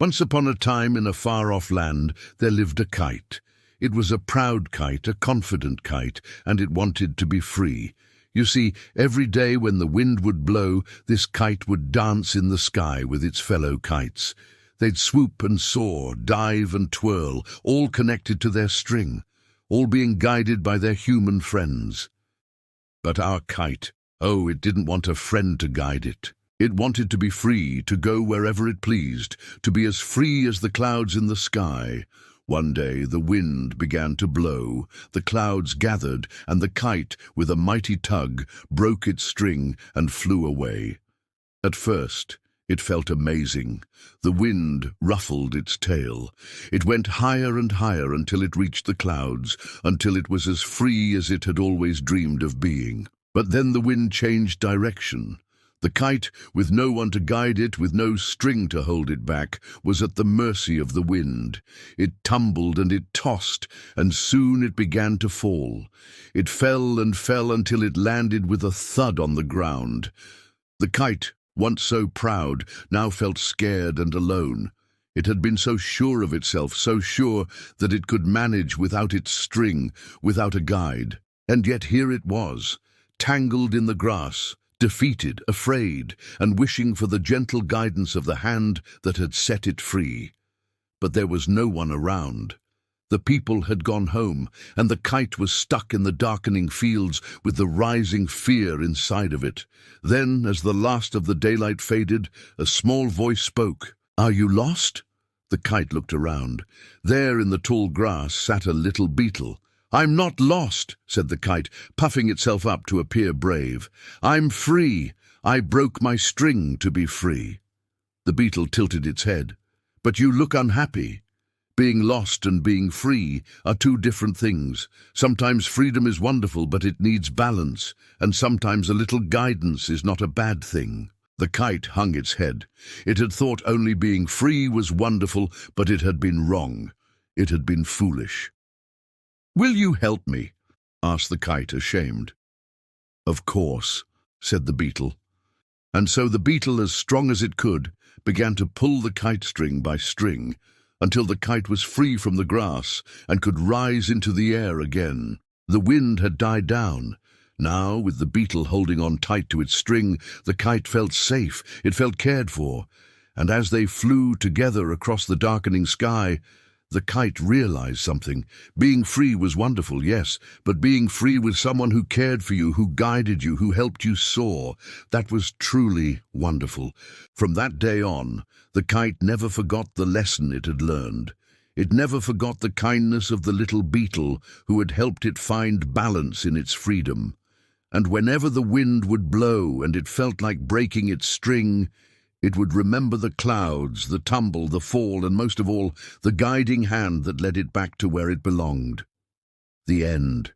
Once upon a time in a far-off land there lived a kite. It was a proud kite, a confident kite, and it wanted to be free. You see, every day when the wind would blow, this kite would dance in the sky with its fellow kites. They'd swoop and soar, dive and twirl, all connected to their string, all being guided by their human friends. But our kite, oh, it didn't want a friend to guide it. It wanted to be free, to go wherever it pleased, to be as free as the clouds in the sky. One day the wind began to blow, the clouds gathered, and the kite, with a mighty tug, broke its string and flew away. At first, it felt amazing. The wind ruffled its tail. It went higher and higher until it reached the clouds, until it was as free as it had always dreamed of being. But then the wind changed direction. The kite, with no one to guide it, with no string to hold it back, was at the mercy of the wind. It tumbled and it tossed, and soon it began to fall. It fell and fell until it landed with a thud on the ground. The kite, once so proud, now felt scared and alone. It had been so sure of itself, so sure that it could manage without its string, without a guide. And yet here it was, tangled in the grass, defeated, afraid, and wishing for the gentle guidance of the hand that had set it free. But there was no one around. The people had gone home, and the kite was stuck in the darkening fields with the rising fear inside of it. Then, as the last of the daylight faded, a small voice spoke. "Are you lost?" The kite looked around. There in the tall grass sat a little beetle. "I'm not lost," said the kite, puffing itself up to appear brave. "I'm free. I broke my string to be free." The beetle tilted its head. "But you look unhappy. Being lost and being free are two different things. Sometimes freedom is wonderful, but it needs balance, and sometimes a little guidance is not a bad thing." The kite hung its head. It had thought only being free was wonderful, but it had been wrong. It had been foolish. "Will you help me?" asked the kite, ashamed. "Of course," said the beetle. And so the beetle, as strong as it could, began to pull the kite string by string, until the kite was free from the grass and could rise into the air again. The wind had died down. Now, with the beetle holding on tight to its string, the kite felt safe, it felt cared for. And as they flew together across the darkening sky, the kite realized something. Being free was wonderful, yes, but being free with someone who cared for you, who guided you, who helped you soar, that was truly wonderful. From that day on, the kite never forgot the lesson it had learned. It never forgot the kindness of the little beetle who had helped it find balance in its freedom. And whenever the wind would blow and it felt like breaking its string, it would remember the clouds, the tumble, the fall, and most of all, the guiding hand that led it back to where it belonged. The end.